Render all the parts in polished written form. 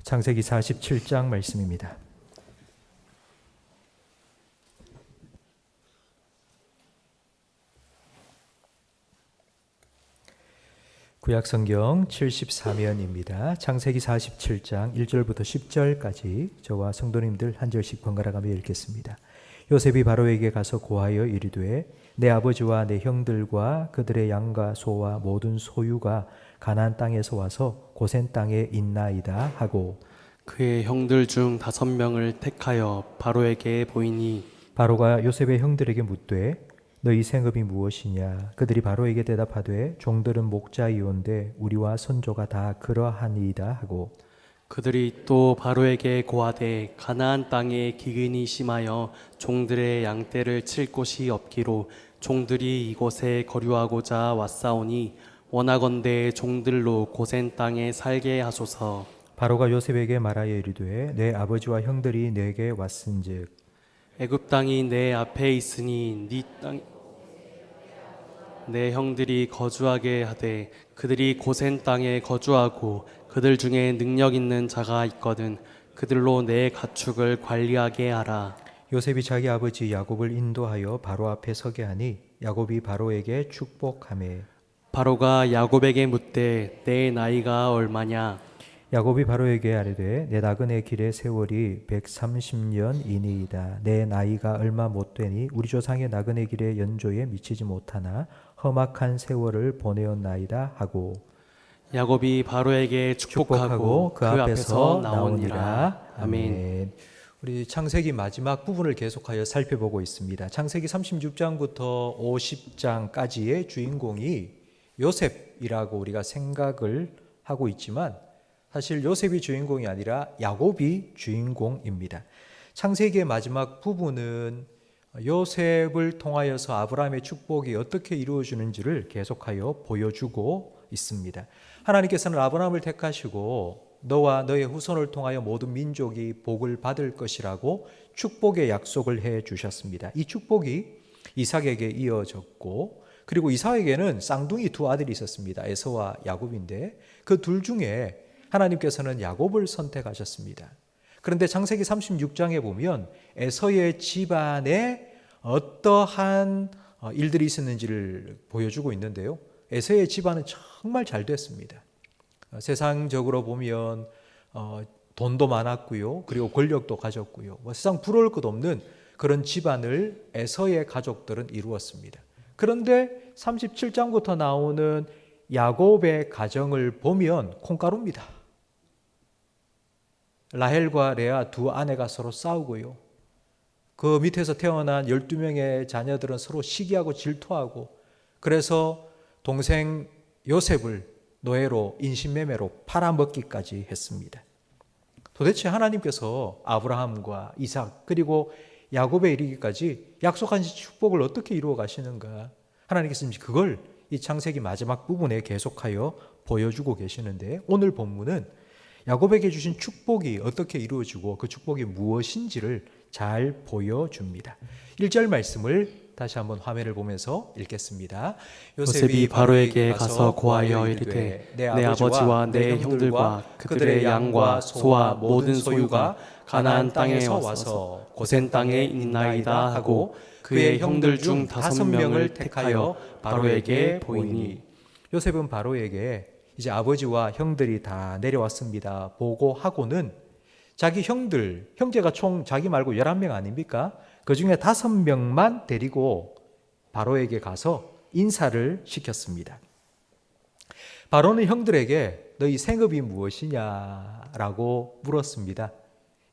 창세기 47장 말씀입니다. 구약성경 74면입니다. 창세기 47장 1절부터 10절까지 저와 성도님들 한 절씩 번갈아가며 읽겠습니다. 요셉이 바로에게 가서 고하여 이르되 내 아버지와 내 형들과 그들의 양과 소와 모든 소유가 가나안 땅에서 와서 고센 땅에 있나이다 하고 그의 형들 중 5명을 택하여 바로에게 보이니 바로가 요셉의 형들에게 묻되 너희 생업이 무엇이냐? 그들이 바로에게 대답하되 종들은 목자이온데 우리와 선조가 다 그러하니이다 하고 그들이 또 바로에게 고하되 가나안 땅에 기근이 심하여 종들의 양떼를 칠 곳이 없기로 종들이 이곳에 거류하고자 왔사오니 원하건대 종들로 고센 땅에 살게 하소서. 바로가 요셉에게 말하여 이르되 내 아버지와 형들이 내게 왔은즉 애굽 땅이 내 앞에 있으니 내 형들이 거주하게 하되 그들이 고센 땅에 거주하고 그들 중에 능력 있는 자가 있거든 그들로 내 가축을 관리하게 하라. 요셉이 자기 아버지 야곱을 인도하여 바로 앞에 서게 하니 야곱이 바로에게 축복하매 바로가 야곱에게 묻되 내 나이가 얼마냐? 야곱이 바로에게 아뢰되 내 나그네 길의 세월이 130년이니이다. 내 나이가 얼마 못 되니 우리 조상의 나그네 길의 연조에 미치지 못하나 험악한 세월을 보내었나이다 하고 야곱이 바로에게 축복하고 그 앞에서 나오니라. 아멘. 우리 창세기 마지막 부분을 계속하여 살펴보고 있습니다. 창세기 36장부터 50장까지의 주인공이 요셉이라고 우리가 생각을 하고 있지만 사실 요셉이 주인공이 아니라 야곱이 주인공입니다. 창세기의 마지막 부분은 요셉을 통하여서 아브라함의 축복이 어떻게 이루어지는지를 계속하여 보여주고 있습니다. 하나님께서는 아브라함을 택하시고 너와 너의 후손을 통하여 모든 민족이 복을 받을 것이라고 축복의 약속을 해 주셨습니다. 이 축복이 이삭에게 이어졌고 그리고 이삭에게는 쌍둥이 두 아들이 있었습니다. 에서와 야곱인데 그 둘 중에 하나님께서는 야곱을 선택하셨습니다. 그런데 창세기 36장에 보면 에서의 집안에 어떠한 일들이 있었는지를 보여주고 있는데요. 에서의 집안은 정말 잘 됐습니다. 세상적으로 보면 돈도 많았고요. 그리고 권력도 가졌고요. 세상 부러울 것 없는 그런 집안을 에서의 가족들은 이루었습니다. 그런데 37장부터 나오는 야곱의 가정을 보면 콩가루입니다. 라헬과 레아 두 아내가 서로 싸우고요. 그 밑에서 태어난 12명의 자녀들은 서로 시기하고 질투하고 그래서 동생 요셉을 노예로 인신매매로 팔아먹기까지 했습니다. 도대체 하나님께서 아브라함과 이삭 그리고 야곱에 이르기까지 약속한 축복을 어떻게 이루어 가시는가? 하나님께서 그걸 이 창세기 마지막 부분에 계속하여 보여주고 계시는데 오늘 본문은 야곱에게 주신 축복이 어떻게 이루어지고 그 축복이 무엇인지를 잘 보여줍니다. 1절 말씀을 다시 한번 화면을 보면서 읽겠습니다. 요셉이 바로에게 가서 고하여 이르되 내 아버지와 내 형들과 그들의 양과 소와 모든 소유가 가나안 땅에서 와서 고센 땅에 있나이다 하고 그의 형들 중 5명을 택하여 바로에게 보이니 요셉은 바로에게 이제 아버지와 형들이 다 내려왔습니다 보고하고는 자기 형들, 형제가 총 자기 말고 11명 아닙니까? 그 중에 5명만 데리고 바로에게 가서 인사를 시켰습니다. 바로는 형들에게 너희 생업이 무엇이냐라고 물었습니다.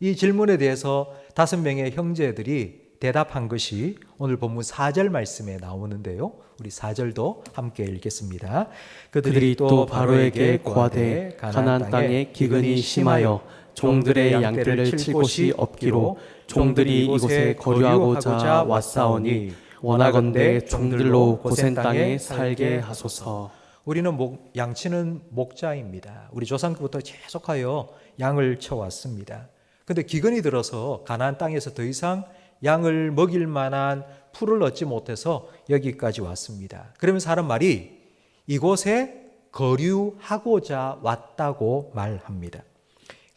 이 질문에 대해서 5명의 형제들이 대답한 것이 오늘 본문 4절 말씀에 나오는데요. 우리 4절도 함께 읽겠습니다. 그들이 또 바로에게 고하되 가나안 땅에 기근이 심하여 종들의 양떼를 칠 곳이 없기로 종들이 이곳에 거류하고자 왔사오니 원하건대 종들로 고센 땅에 살게 하소서. 우리는 양치는 목자입니다. 우리 조상부터 계속하여 양을 쳐왔습니다. 그런데 기근이 들어서 가나안 땅에서 더 이상 양을 먹일 만한 풀을 얻지 못해서 여기까지 왔습니다. 그러면서 하는 말이 이곳에 거류하고자 왔다고 말합니다.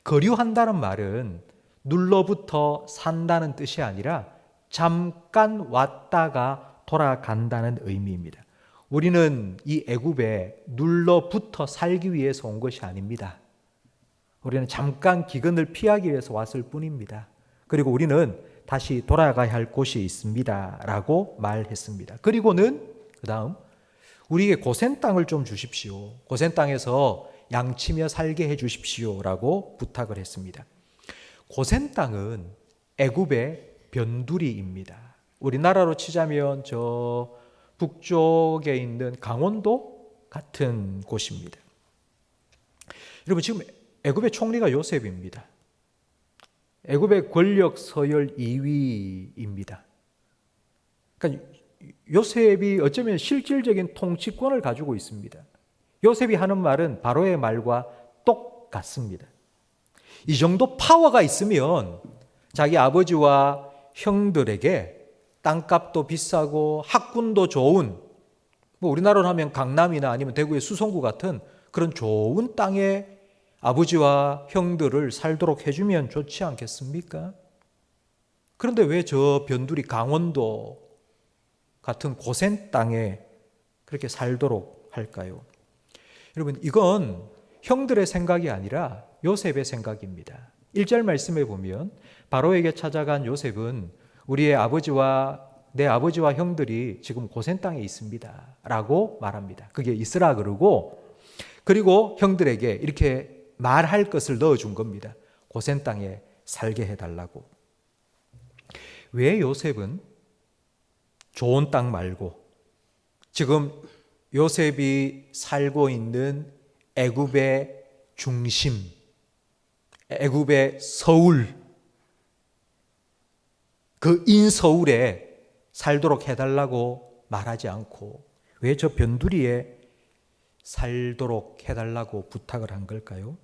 거류한다는 말은 눌러붙어 산다는 뜻이 아니라 잠깐 왔다가 돌아간다는 의미입니다. 우리는 이 애굽에 눌러붙어 살기 위해서 온 것이 아닙니다. 우리는 잠깐 기근을 피하기 위해서 왔을 뿐입니다. 그리고 우리는 다시 돌아가야 할 곳이 있습니다 라고 말했습니다. 그리고는 그 다음 우리에게 고센 땅을 좀 주십시오. 고센 땅에서 양치며 살게 해 주십시오 라고 부탁을 했습니다. 고센 땅은 애굽의 변두리입니다. 우리나라로 치자면 저 북쪽에 있는 강원도 같은 곳입니다. 여러분 지금 애굽의 총리가 요셉입니다. 애굽의 권력 서열 2위입니다. 그러니까 요셉이 어쩌면 실질적인 통치권을 가지고 있습니다. 요셉이 하는 말은 바로의 말과 똑같습니다. 이 정도 파워가 있으면 자기 아버지와 형들에게 땅값도 비싸고 학군도 좋은, 뭐 우리나라로 하면 강남이나 아니면 대구의 수성구 같은 그런 좋은 땅에 아버지와 형들을 살도록 해주면 좋지 않겠습니까? 그런데 왜 저 변두리 강원도 같은 고센 땅에 그렇게 살도록 할까요? 여러분, 이건 형들의 생각이 아니라 요셉의 생각입니다. 1절 말씀에 보면 바로에게 찾아간 요셉은 우리의 아버지와 내 아버지와 형들이 지금 고센 땅에 있습니다 라고 말합니다. 그게 있으라 그리고 형들에게 이렇게 말할 것을 넣어준 겁니다. 고센 땅에 살게 해달라고. 왜 요셉은 좋은 땅 말고 지금 요셉이 살고 있는 애굽의 중심, 애굽의 서울, 그 인서울에 살도록 해달라고 말하지 않고 왜 저 변두리에 살도록 해달라고 부탁을 한 걸까요?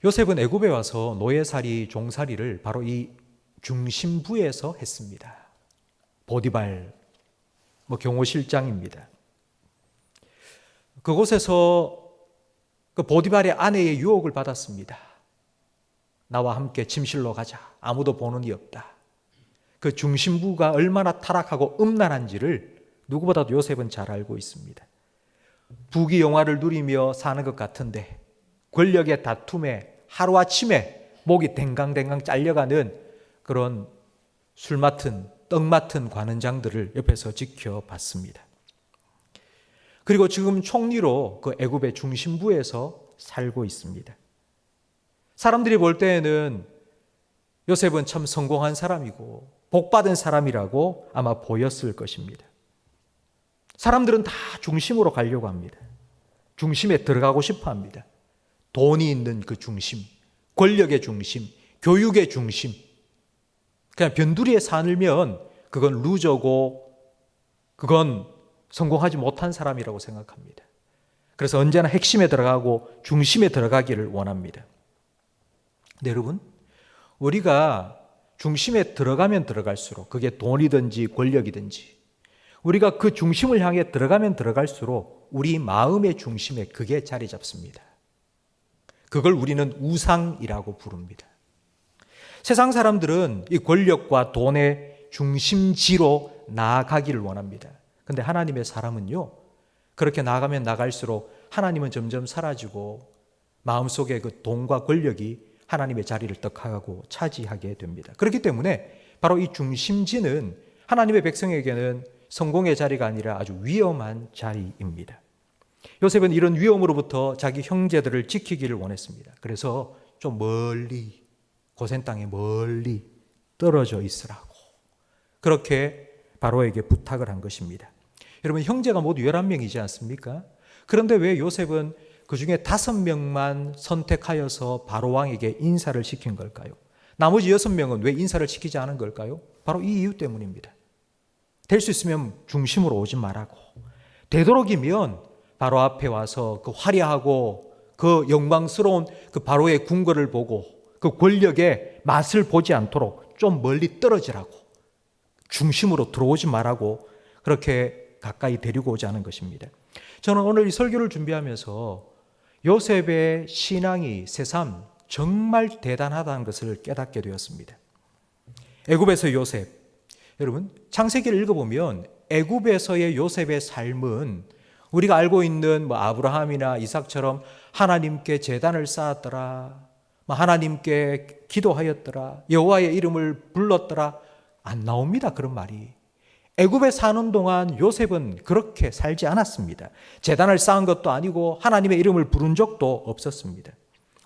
요셉은 애굽에 와서 노예살이, 종살이를 바로 이 중심부에서 했습니다. 보디발, 경호실장입니다. 그곳에서 그 보디발의 아내의 유혹을 받았습니다. 나와 함께 침실로 가자. 아무도 보는 이 없다. 그 중심부가 얼마나 타락하고 음란한지를 누구보다도 요셉은 잘 알고 있습니다. 부귀 영화를 누리며 사는 것 같은데 권력의 다툼에 하루아침에 목이 댕강댕강 잘려가는 그런 술 맡은, 떡 맡은 관원장들을 옆에서 지켜봤습니다. 그리고 지금 총리로 그 애굽의 중심부에서 살고 있습니다. 사람들이 볼 때에는 요셉은 참 성공한 사람이고 복받은 사람이라고 아마 보였을 것입니다. 사람들은 다 중심으로 가려고 합니다. 중심에 들어가고 싶어 합니다. 돈이 있는 그 중심, 권력의 중심, 교육의 중심. 그냥 변두리에 살면 그건 루저고 그건 성공하지 못한 사람이라고 생각합니다. 그래서 언제나 핵심에 들어가고 중심에 들어가기를 원합니다. 근데 여러분, 우리가 중심에 들어가면 들어갈수록 그게 돈이든지 권력이든지 우리가 그 중심을 향해 들어가면 들어갈수록 우리 마음의 중심에 그게 자리 잡습니다. 그걸 우리는 우상이라고 부릅니다. 세상 사람들은 이 권력과 돈의 중심지로 나아가기를 원합니다. 근데 하나님의 사람은요, 그렇게 나아가면 나갈수록 하나님은 점점 사라지고 마음속에 그 돈과 권력이 하나님의 자리를 떡하고 차지하게 됩니다. 그렇기 때문에 바로 이 중심지는 하나님의 백성에게는 성공의 자리가 아니라 아주 위험한 자리입니다. 요셉은 이런 위험으로부터 자기 형제들을 지키기를 원했습니다. 그래서 좀 멀리, 고센 땅에 멀리 떨어져 있으라고 그렇게 바로에게 부탁을 한 것입니다. 여러분, 형제가 모두 11명이지 않습니까? 그런데 왜 요셉은 그 중에 5명만 선택하여서 바로 왕에게 인사를 시킨 걸까요? 나머지 6명은 왜 인사를 시키지 않은 걸까요? 바로 이 이유 때문입니다. 될 수 있으면 중심으로 오지 말라고. 되도록이면 바로 앞에 와서 그 화려하고 그 영광스러운 그 바로의 궁궐을 보고 그 권력의 맛을 보지 않도록 좀 멀리 떨어지라고, 중심으로 들어오지 말라고 그렇게 가까이 데리고 오지 않은 것입니다. 저는 오늘 이 설교를 준비하면서 요셉의 신앙이 새삼 정말 대단하다는 것을 깨닫게 되었습니다. 애굽에서 요셉, 여러분 창세기를 읽어보면 애굽에서의 요셉의 삶은 우리가 알고 있는 아브라함이나 이삭처럼 하나님께 제단을 쌓았더라, 하나님께 기도하였더라, 여호와의 이름을 불렀더라, 안 나옵니다. 그런 말이. 애굽에 사는 동안 요셉은 그렇게 살지 않았습니다. 제단을 쌓은 것도 아니고 하나님의 이름을 부른 적도 없었습니다.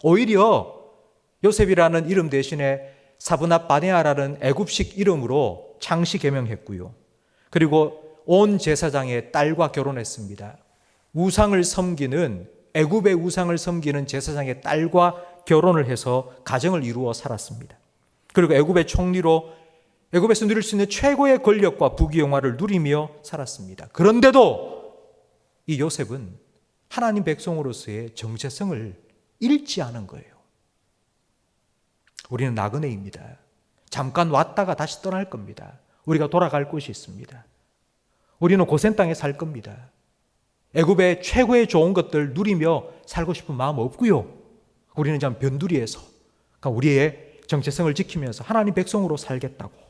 오히려 요셉이라는 이름 대신에 사브낫 바네아라는 애굽식 이름으로 창시 개명했고요. 그리고 온 제사장의 딸과 결혼했습니다. 우상을 섬기는, 애굽의 우상을 섬기는 제사장의 딸과 결혼을 해서 가정을 이루어 살았습니다. 그리고 애굽의 총리로 애굽에서 누릴 수 있는 최고의 권력과 부귀영화를 누리며 살았습니다. 그런데도 이 요셉은 하나님 백성으로서의 정체성을 잃지 않은 거예요. 우리는 나그네입니다. 잠깐 왔다가 다시 떠날 겁니다. 우리가 돌아갈 곳이 있습니다. 우리는 고센 땅에 살 겁니다. 애굽의 최고의 좋은 것들 누리며 살고 싶은 마음 없고요. 우리는 참 변두리에서 우리의 정체성을 지키면서 하나님 백성으로 살겠다고.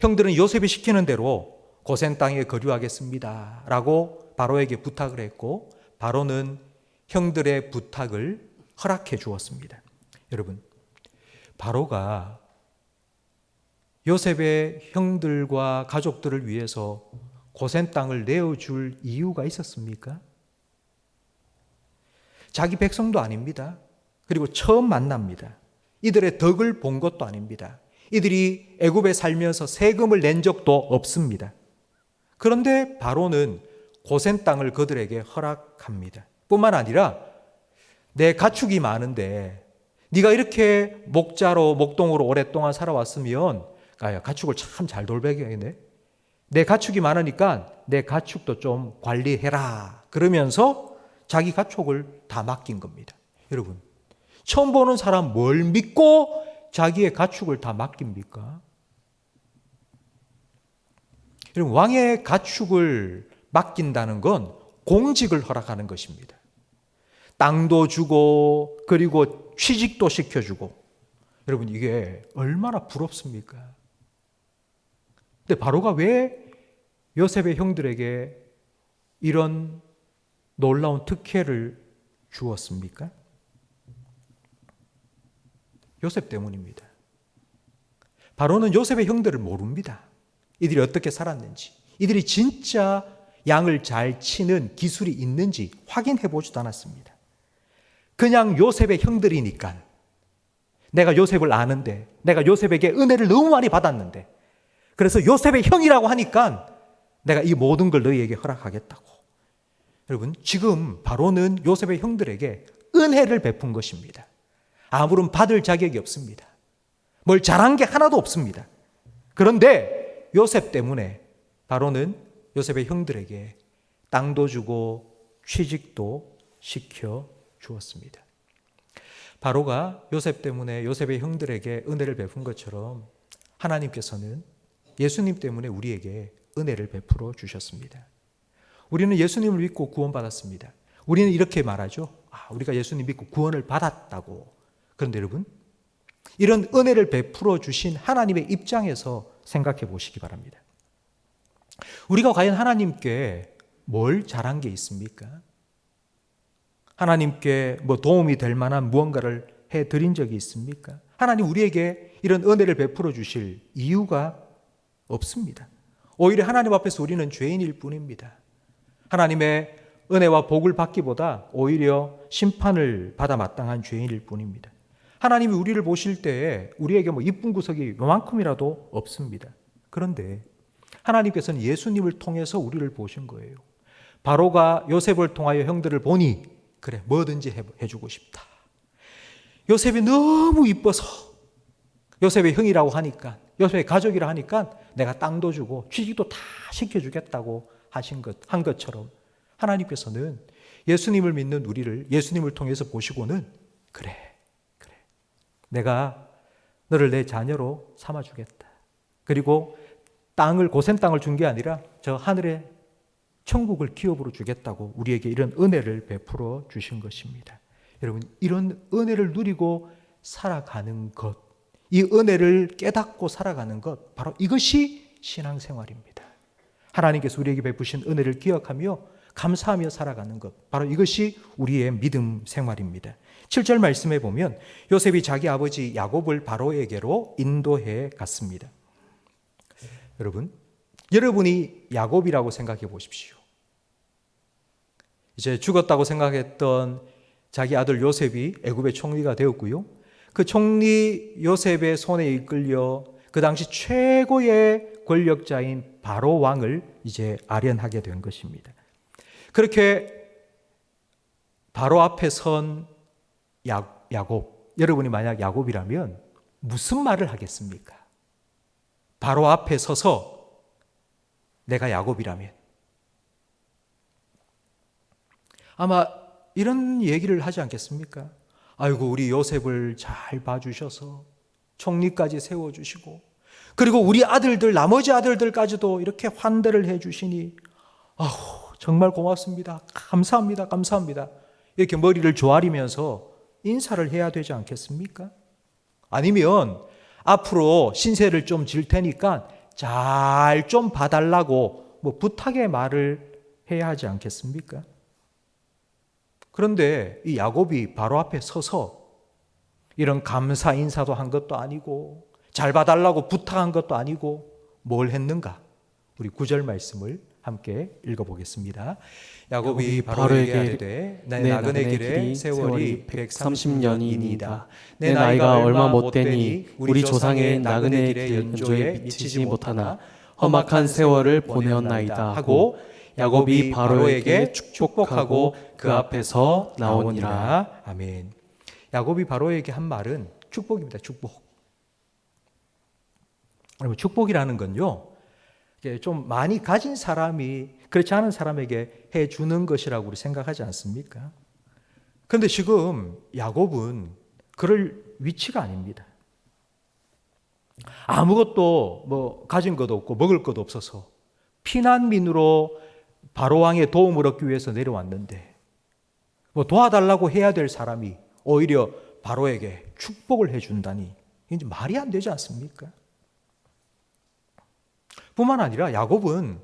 형들은 요셉이 시키는 대로 고센 땅에 거류하겠습니다 라고 바로에게 부탁을 했고, 바로는 형들의 부탁을 허락해 주었습니다. 여러분, 바로가 요셉의 형들과 가족들을 위해서 고센 땅을 내어줄 이유가 있었습니까? 자기 백성도 아닙니다. 그리고 처음 만납니다. 이들의 덕을 본 것도 아닙니다. 이들이 애굽에 살면서 세금을 낸 적도 없습니다. 그런데 바로는 고센 땅을 그들에게 허락합니다. 뿐만 아니라 내 가축이 많은데 네가 이렇게 목동으로 오랫동안 살아왔으면 가축을 참 잘 돌봐야겠네. 내 가축이 많으니까 내 가축도 좀 관리해라. 그러면서 자기 가축을 다 맡긴 겁니다. 여러분, 처음 보는 사람 뭘 믿고 자기의 가축을 다 맡깁니까? 여러분, 왕의 가축을 맡긴다는 건 공직을 허락하는 것입니다. 땅도 주고 그리고 취직도 시켜주고. 여러분, 이게 얼마나 부럽습니까? 근데 바로가 왜 요셉의 형들에게 이런 놀라운 특혜를 주었습니까? 요셉 때문입니다. 바로는 요셉의 형들을 모릅니다. 이들이 어떻게 살았는지, 이들이 진짜 양을 잘 치는 기술이 있는지 확인해 보지도 않았습니다. 그냥 요셉의 형들이니까, 내가 요셉을 아는데, 내가 요셉에게 은혜를 너무 많이 받았는데, 그래서 요셉의 형이라고 하니까 내가 이 모든 걸 너희에게 허락하겠다고. 여러분, 지금 바로는 요셉의 형들에게 은혜를 베푼 것입니다. 아무런 받을 자격이 없습니다. 뭘 잘한 게 하나도 없습니다. 그런데 요셉 때문에 바로는 요셉의 형들에게 땅도 주고 취직도 시켜 주었습니다. 바로가 요셉 때문에 요셉의 형들에게 은혜를 베푼 것처럼 하나님께서는 예수님 때문에 우리에게 은혜를 베풀어 주셨습니다. 우리는 예수님을 믿고 구원받았습니다. 우리는 이렇게 말하죠. 우리가 예수님 믿고 구원을 받았다고. 그런데 여러분, 이런 은혜를 베풀어 주신 하나님의 입장에서 생각해 보시기 바랍니다. 우리가 과연 하나님께 뭘 잘한 게 있습니까? 하나님께 도움이 될 만한 무언가를 해드린 적이 있습니까? 하나님 우리에게 이런 은혜를 베풀어 주실 이유가 없습니다. 오히려 하나님 앞에서 우리는 죄인일 뿐입니다. 하나님의 은혜와 복을 받기보다 오히려 심판을 받아 마땅한 죄인일 뿐입니다. 하나님이 우리를 보실 때에 우리에게 이쁜 구석이 요만큼이라도 없습니다. 그런데 하나님께서는 예수님을 통해서 우리를 보신 거예요. 바로가 요셉을 통하여 형들을 보니 그래, 뭐든지 해주고 싶다. 요셉이 너무 이뻐서 요셉의 형이라고 하니까, 요셉의 가족이라 하니까 내가 땅도 주고 취직도 다 시켜주겠다고 한 것처럼 하나님께서는 예수님을 믿는 우리를 예수님을 통해서 보시고는 그래, 내가 너를 내 자녀로 삼아주겠다. 그리고 고센 땅을 준 게 아니라 저 하늘에 천국을 기업으로 주겠다고 우리에게 이런 은혜를 베풀어 주신 것입니다. 여러분, 이런 은혜를 누리고 살아가는 것, 이 은혜를 깨닫고 살아가는 것, 바로 이것이 신앙생활입니다. 하나님께서 우리에게 베푸신 은혜를 기억하며 감사하며 살아가는 것, 바로 이것이 우리의 믿음 생활입니다. 7절 말씀에 보면 요셉이 자기 아버지 야곱을 바로에게로 인도해 갔습니다. 여러분이 야곱이라고 생각해 보십시오. 이제 죽었다고 생각했던 자기 아들 요셉이 애굽의 총리가 되었고요. 그 총리 요셉의 손에 이끌려 그 당시 최고의 권력자인 바로 왕을 이제 아련하게 된 것입니다. 그렇게 바로 앞에 선 야곱, 여러분이 만약 야곱이라면 무슨 말을 하겠습니까? 바로 앞에 서서 내가 야곱이라면 아마 이런 얘기를 하지 않겠습니까? 아이고, 우리 요셉을 잘 봐주셔서 총리까지 세워주시고, 그리고 우리 아들들, 나머지 아들들까지도 이렇게 환대를 해주시니 정말 고맙습니다. 감사합니다. 감사합니다. 이렇게 머리를 조아리면서 인사를 해야 되지 않겠습니까? 아니면 앞으로 신세를 좀 질 테니까 잘 좀 봐달라고 부탁의 말을 해야 하지 않겠습니까? 그런데 이 야곱이 바로 앞에 서서 이런 감사 인사도 한 것도 아니고 잘 봐달라고 부탁한 것도 아니고 뭘 했는가? 우리 9절 말씀을 함께 읽어보겠습니다. 야곱이 바로에게 이르되 내 나그네 길의 세월이 130년이니이다. 내 나이가 얼마 못되니 우리 조상의 나그네 길 연조에 미치지 못하나 험악한 세월을 보내었나이다 하고 야곱이 바로에게 축복하고 그 앞에서 나오니라. 아멘. 야곱이 바로에게 한 말은 축복입니다. 축복. 여러분, 축복이라는 건요, 좀 많이 가진 사람이 그렇지 않은 사람에게 해주는 것이라고 우리 생각하지 않습니까? 그런데 지금 야곱은 그럴 위치가 아닙니다. 아무것도 가진 것도 없고 먹을 것도 없어서 피난민으로 바로왕의 도움을 얻기 위해서 내려왔는데 도와달라고 해야 될 사람이 오히려 바로에게 축복을 해준다니 이제 말이 안 되지 않습니까? 뿐만 아니라 야곱은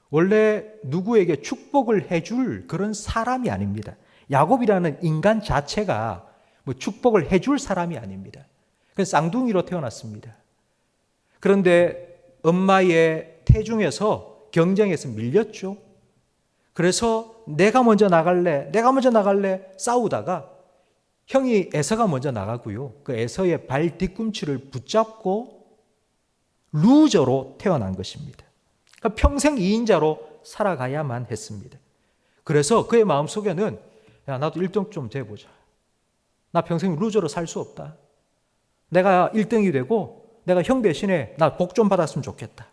원래 누구에게 축복을 해줄 그런 사람이 아닙니다. 야곱이라는 인간 자체가 축복을 해줄 사람이 아닙니다. 그래서 쌍둥이로 태어났습니다. 그런데 엄마의 태중에서 경쟁에서 밀렸죠. 그래서 내가 먼저 나갈래 싸우다가 형이 에서가 먼저 나가고요. 그 에서의 발 뒤꿈치를 붙잡고 루저로 태어난 것입니다. 그러니까 평생 2인자로 살아가야만 했습니다. 그래서 그의 마음속에는 야, 나도 1등 좀 돼보자. 나 평생 루저로 살 수 없다. 내가 1등이 되고 내가 형 대신에 나 복 좀 받았으면 좋겠다.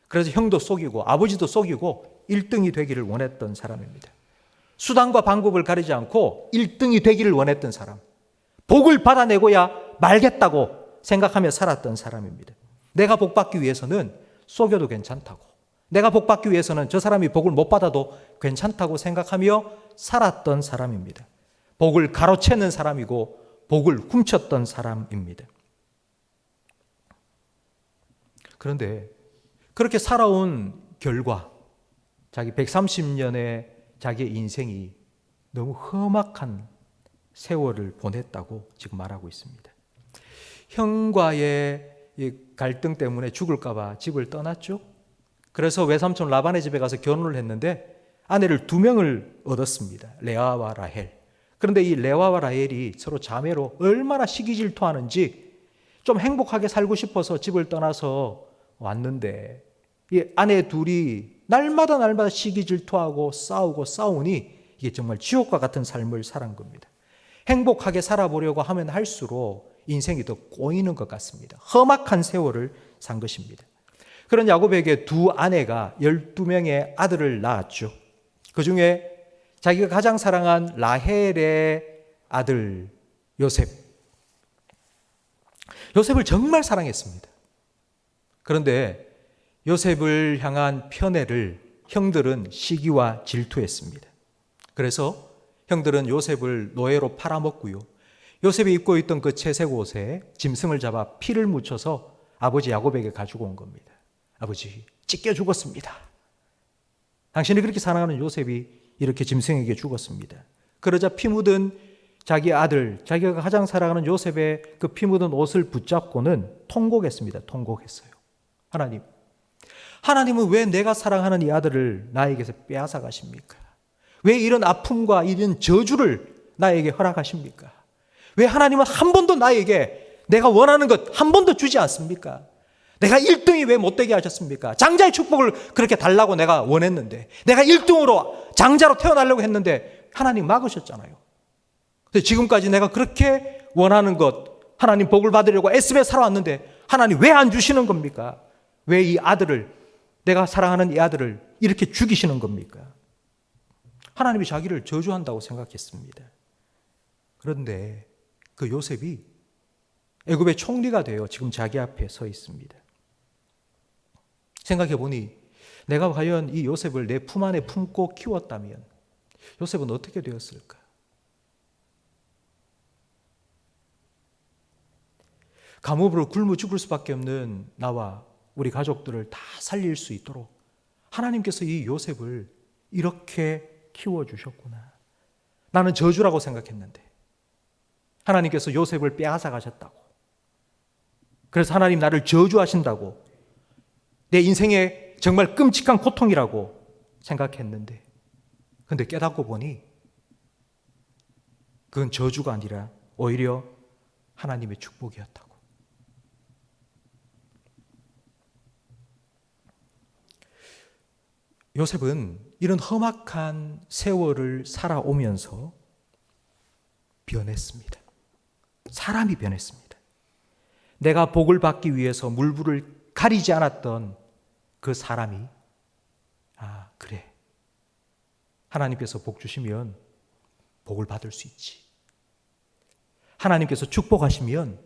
그래서 형도 속이고 아버지도 속이고 1등이 되기를 원했던 사람입니다. 수단과 방법을 가리지 않고 1등이 되기를 원했던 사람. 복을 받아내고야 말겠다고 생각하며 살았던 사람입니다. 내가 복 받기 위해서는 속여도 괜찮다고, 내가 복 받기 위해서는 저 사람이 복을 못 받아도 괜찮다고 생각하며 살았던 사람입니다. 복을 가로채는 사람이고 복을 훔쳤던 사람입니다. 그런데 그렇게 살아온 결과 자기 130년의 자기의 인생이 너무 험악한 세월을 보냈다고 지금 말하고 있습니다. 형과의 이 갈등 때문에 죽을까 봐 집을 떠났죠. 그래서 외삼촌 라반의 집에 가서 결혼을 했는데 아내를 2명을 얻었습니다. 레아와 라헬. 그런데 이 레아와 라헬이 서로 자매로 얼마나 시기질투하는지 좀 행복하게 살고 싶어서 집을 떠나서 왔는데 이 아내 둘이 날마다 시기질투하고 싸우니 이게 정말 지옥과 같은 삶을 살은 겁니다. 행복하게 살아보려고 하면 할수록 인생이 더 꼬이는 것 같습니다. 험악한 세월을 산 것입니다. 그런 야곱에게 2 아내가 12명의 아들을 낳았죠. 그 중에 자기가 가장 사랑한 라헬의 아들 요셉. 요셉을 정말 사랑했습니다. 그런데 요셉을 향한 편애를 형들은 시기와 질투했습니다. 그래서 형들은 요셉을 노예로 팔아먹고요. 요셉이 입고 있던 그 채색 옷에 짐승을 잡아 피를 묻혀서 아버지 야곱에게 가지고 온 겁니다. 아버지, 찢겨 죽었습니다. 당신이 그렇게 사랑하는 요셉이 이렇게 짐승에게 죽었습니다. 그러자 피 묻은 자기 아들, 자기가 가장 사랑하는 요셉의 그 피 묻은 옷을 붙잡고는 통곡했습니다. 통곡했어요. 하나님은 왜 내가 사랑하는 이 아들을 나에게서 빼앗아 가십니까? 왜 이런 아픔과 이런 저주를 나에게 허락하십니까? 왜 하나님은 한 번도 나에게 내가 원하는 것 한 번도 주지 않습니까? 내가 1등이 왜 못되게 하셨습니까? 장자의 축복을 그렇게 달라고 내가 원했는데, 내가 1등으로 장자로 태어나려고 했는데 하나님 막으셨잖아요. 근데 지금까지 내가 그렇게 원하는 것, 하나님 복을 받으려고 애쓰며 살아왔는데 하나님 왜 안 주시는 겁니까? 왜 이 아들을, 내가 사랑하는 이 아들을 이렇게 죽이시는 겁니까? 하나님이 자기를 저주한다고 생각했습니다. 그런데 그 요셉이 애굽의 총리가 되어 지금 자기 앞에 서 있습니다. 생각해 보니 내가 과연 이 요셉을 내 품 안에 품고 키웠다면 요셉은 어떻게 되었을까? 감옥으로 굶어 죽을 수밖에 없는 나와 우리 가족들을 다 살릴 수 있도록 하나님께서 이 요셉을 이렇게 키워주셨구나. 나는 저주라고 생각했는데 하나님께서 요셉을 빼앗아 가셨다고. 그래서 하나님 나를 저주하신다고, 내 인생에 정말 끔찍한 고통이라고 생각했는데, 근데 깨닫고 보니 그건 저주가 아니라 오히려 하나님의 축복이었다고. 요셉은 이런 험악한 세월을 살아오면서 변했습니다. 사람이 변했습니다. 내가 복을 받기 위해서 물불을 가리지 않았던 그 사람이, 아, 그래. 하나님께서 복 주시면 복을 받을 수 있지. 하나님께서 축복하시면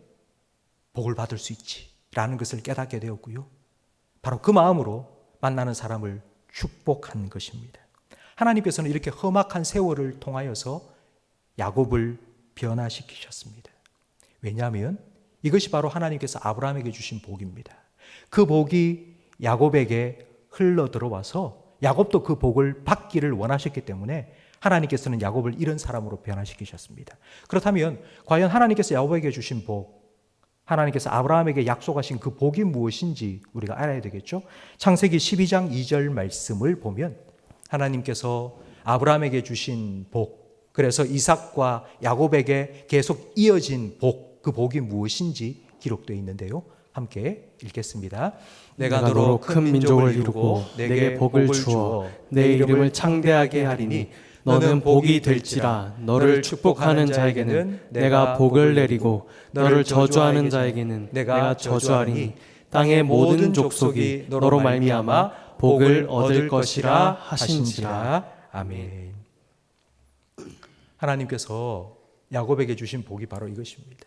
복을 받을 수 있지. 라는 것을 깨닫게 되었고요. 바로 그 마음으로 만나는 사람을 축복한 것입니다. 하나님께서는 이렇게 험악한 세월을 통하여서 야곱을 변화시키셨습니다. 왜냐하면 이것이 바로 하나님께서 아브라함에게 주신 복입니다. 그 복이 야곱에게 흘러 들어와서 야곱도 그 복을 받기를 원하셨기 때문에 하나님께서는 야곱을 이런 사람으로 변화시키셨습니다. 그렇다면 과연 하나님께서 야곱에게 주신 복, 하나님께서 아브라함에게 약속하신 그 복이 무엇인지 우리가 알아야 되겠죠? 창세기 12장 2절 말씀을 보면 하나님께서 아브라함에게 주신 복, 그래서 이삭과 야곱에게 계속 이어진 복, 그 복이 무엇인지 기록되어 있는데요. 함께 읽겠습니다. 내가 너로 큰 민족을 이루고 내게 복을 주어 내 이름을 창대하게 하리니 너는 복이 될지라. 너를 축복하는 자에게는 내가 복을 내리고 너를 저주하는 자에게는 내가 저주하리니 땅의 모든 족속이 너로 말미암아 복을 얻을 것이라 하신지라. 아멘. 하나님께서 야곱에게 주신 복이 바로 이것입니다.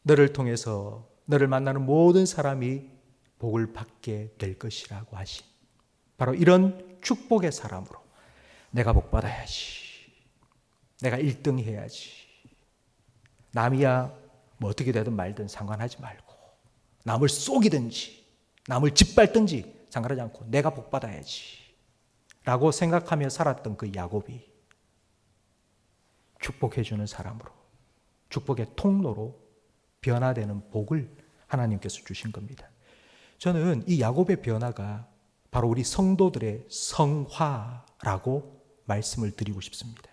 너를 통해서 너를 만나는 모든 사람이 복을 받게 될 것이라고 하신 바로 이런 축복의 사람으로 내가 복 받아야지, 내가 1등 해야지, 남이야 뭐 어떻게 되든 말든 상관하지 말고 남을 속이든지 남을 짓밟든지 상관하지 않고 내가 복 받아야지 라고 생각하며 살았던 그 야곱이 축복해주는 사람으로, 축복의 통로로 변화되는 복을 하나님께서 주신 겁니다. 저는 이 야곱의 변화가 바로 우리 성도들의 성화라고 말씀을 드리고 싶습니다.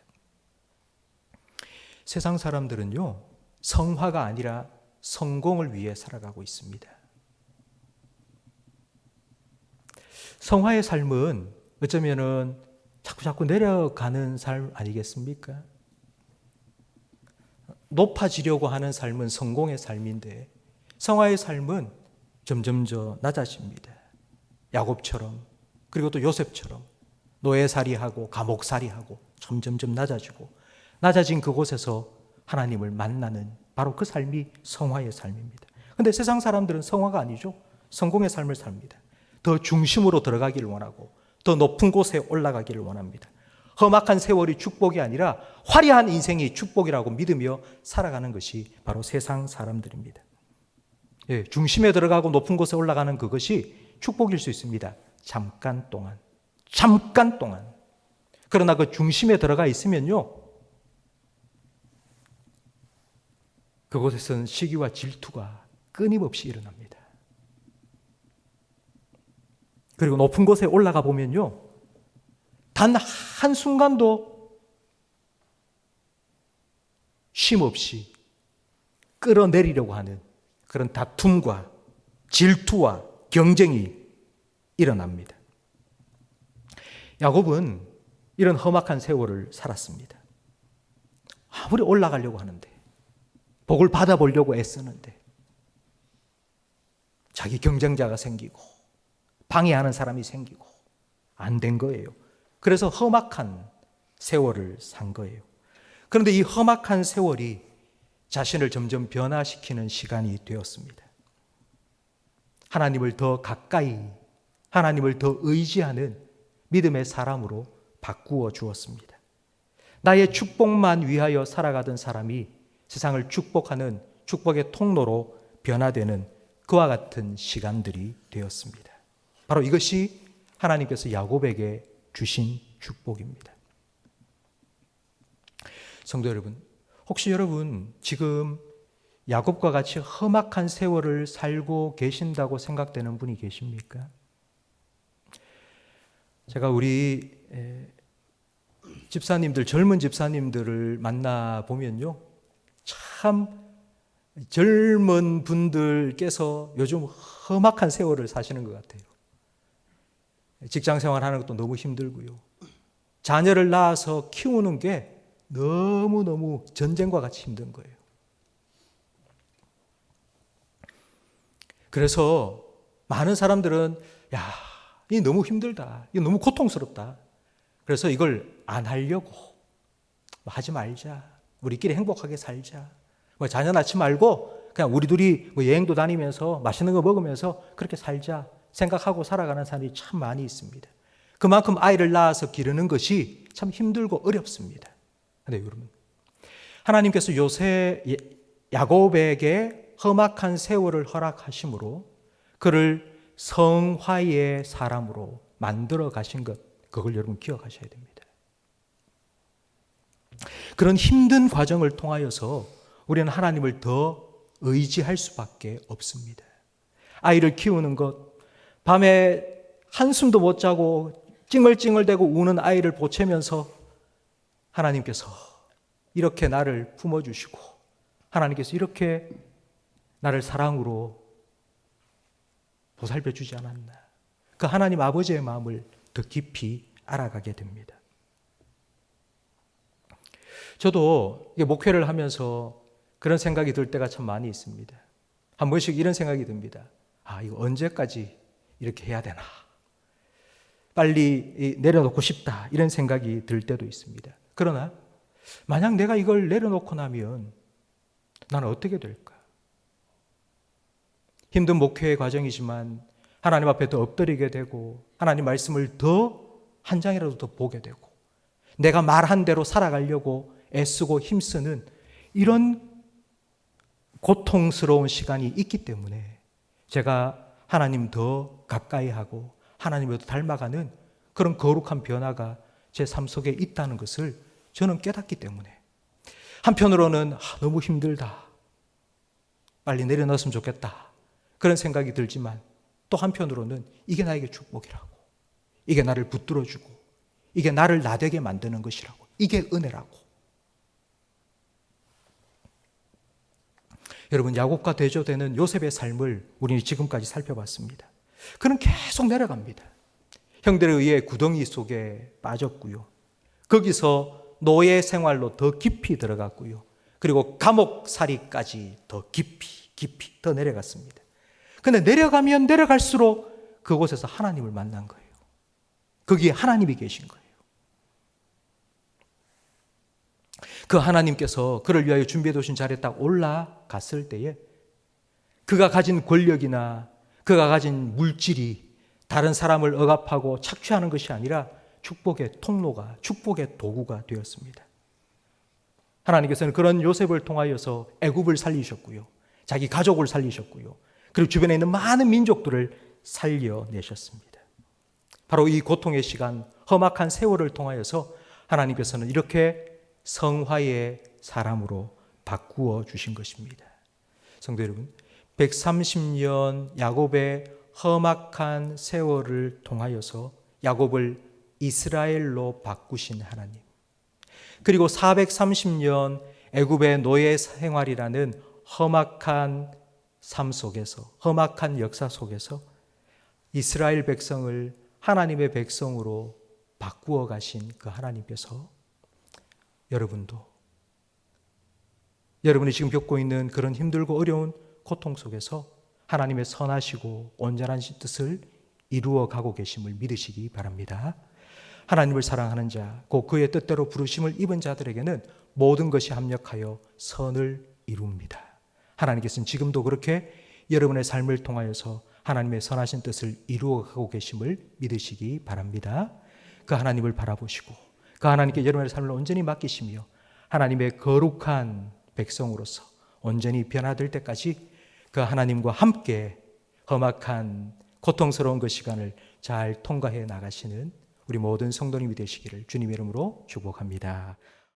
세상 사람들은요, 성화가 아니라 성공을 위해 살아가고 있습니다. 성화의 삶은 어쩌면은 자꾸 내려가는 삶 아니겠습니까? 높아지려고 하는 삶은 성공의 삶인데 성화의 삶은 점점 낮아집니다. 야곱처럼, 그리고 또 요셉처럼 노예살이하고 감옥살이하고 점점 낮아지고, 낮아진 그곳에서 하나님을 만나는 바로 그 삶이 성화의 삶입니다. 그런데 세상 사람들은 성화가 아니죠. 성공의 삶을 삽니다. 더 중심으로 들어가기를 원하고 더 높은 곳에 올라가기를 원합니다. 험악한 세월이 축복이 아니라 화려한 인생이 축복이라고 믿으며 살아가는 것이 바로 세상 사람들입니다. 예, 중심에 들어가고 높은 곳에 올라가는 그것이 축복일 수 있습니다. 잠깐 동안. 그러나 그 중심에 들어가 있으면요, 그곳에서는 시기와 질투가 끊임없이 일어납니다. 그리고 높은 곳에 올라가 보면요, 단 한순간도 쉼 없이 끌어내리려고 하는 그런 다툼과 질투와 경쟁이 일어납니다. 야곱은 이런 험악한 세월을 살았습니다. 아무리 올라가려고 하는데, 복을 받아보려고 애쓰는데 자기 경쟁자가 생기고 방해하는 사람이 생기고 안 된 거예요. 그래서 험악한 세월을 산 거예요. 그런데 이 험악한 세월이 자신을 점점 변화시키는 시간이 되었습니다. 하나님을 더 가까이, 하나님을 더 의지하는 믿음의 사람으로 바꾸어 주었습니다. 나의 축복만 위하여 살아가던 사람이 세상을 축복하는 축복의 통로로 변화되는 그와 같은 시간들이 되었습니다. 바로 이것이 하나님께서 야곱에게 주신 축복입니다. 성도 여러분, 혹시 여러분 지금 야곱과 같이 험악한 세월을 살고 계신다고 생각되는 분이 계십니까? 제가 우리 집사님들, 젊은 집사님들을 만나보면요, 참 젊은 분들께서 요즘 험악한 세월을 사시는 것 같아요. 직장 생활하는 것도 너무 힘들고요. 자녀를 낳아서 키우는 게 너무너무 전쟁과 같이 힘든 거예요. 그래서 많은 사람들은 야, 이게 너무 힘들다. 이거 너무 고통스럽다. 그래서 이걸 안 하려고 하지 말자. 우리끼리 행복하게 살자. 자녀 낳지 말고 그냥 우리 둘이 여행도 다니면서 맛있는 거 먹으면서 그렇게 살자 생각하고 살아가는 사람이 참 많이 있습니다. 그만큼 아이를 낳아서 기르는 것이 참 힘들고 어렵습니다. 그런데 여러분, 하나님께서 야곱에게 험악한 세월을 허락하심으로 그를 성화의 사람으로 만들어 가신 것, 그걸 여러분 기억하셔야 됩니다. 그런 힘든 과정을 통하여서 우리는 하나님을 더 의지할 수밖에 없습니다. 아이를 키우는 것, 밤에 한숨도 못 자고 찡얼찡얼대고 우는 아이를 보채면서 하나님께서 이렇게 나를 품어주시고 하나님께서 이렇게 나를 사랑으로 보살펴 주지 않았나. 그 하나님 아버지의 마음을 더 깊이 알아가게 됩니다. 저도 목회를 하면서 그런 생각이 들 때가 참 많이 있습니다. 한 번씩 이런 생각이 듭니다. 아, 이거 언제까지 이렇게 해야 되나. 빨리 내려놓고 싶다. 이런 생각이 들 때도 있습니다. 그러나 만약 내가 이걸 내려놓고 나면 나는 어떻게 될까? 힘든 목회의 과정이지만 하나님 앞에 더 엎드리게 되고 하나님 말씀을 더 한 장이라도 더 보게 되고 내가 말한 대로 살아가려고 애쓰고 힘쓰는 이런 고통스러운 시간이 있기 때문에 제가 하나님 더 가까이 하고 하나님을 더 닮아가는 그런 거룩한 변화가 제 삶 속에 있다는 것을 저는 깨닫기 때문에 한편으로는 너무 힘들다. 빨리 내려놨으면 좋겠다. 그런 생각이 들지만 또 한편으로는 이게 나에게 축복이라고. 이게 나를 붙들어주고 이게 나를 나되게 만드는 것이라고. 이게 은혜라고. 여러분, 야곱과 대조되는 요셉의 삶을 우리는 지금까지 살펴봤습니다. 그는 계속 내려갑니다. 형들에 의해 구덩이 속에 빠졌고요. 거기서 노예 생활로 더 깊이 들어갔고요. 그리고 감옥살이까지 더 깊이 더 내려갔습니다. 근데 내려가면 내려갈수록 그곳에서 하나님을 만난 거예요. 거기에 하나님이 계신 거예요. 그 하나님께서 그를 위하여 준비해 두신 자리에 딱 올라갔을 때에 그가 가진 권력이나 그가 가진 물질이 다른 사람을 억압하고 착취하는 것이 아니라 축복의 통로가, 축복의 도구가 되었습니다. 하나님께서는 그런 요셉을 통하여서 애굽을 살리셨고요. 자기 가족을 살리셨고요. 그리고 주변에 있는 많은 민족들을 살려내셨습니다. 바로 이 고통의 시간, 험악한 세월을 통하여서 하나님께서는 이렇게 성화의 사람으로 바꾸어 주신 것입니다. 성도 여러분, 130년 야곱의 험악한 세월을 통하여서 야곱을 이스라엘로 바꾸신 하나님, 그리고 430년 애굽의 노예 생활이라는 험악한 삶 속에서, 험악한 역사 속에서 이스라엘 백성을 하나님의 백성으로 바꾸어 가신 그 하나님께서 여러분이 지금 겪고 있는 그런 힘들고 어려운 고통 속에서 하나님의 선하시고 온전한 뜻을 이루어 가고 계심을 믿으시기 바랍니다. 하나님을 사랑하는 자, 곧 그의 뜻대로 부르심을 입은 자들에게는 모든 것이 합력하여 선을 이룹니다. 하나님께서는 지금도 그렇게 여러분의 삶을 통하여서 하나님의 선하신 뜻을 이루어 가고 계심을 믿으시기 바랍니다. 그 하나님을 바라보시고 그 하나님께 여러분의 삶을 온전히 맡기시며 하나님의 거룩한 백성으로서 온전히 변화될 때까지 그 하나님과 함께 험악한 고통스러운 그 시간을 잘 통과해 나가시는 우리 모든 성도님이 되시기를 주님의 이름으로 축복합니다.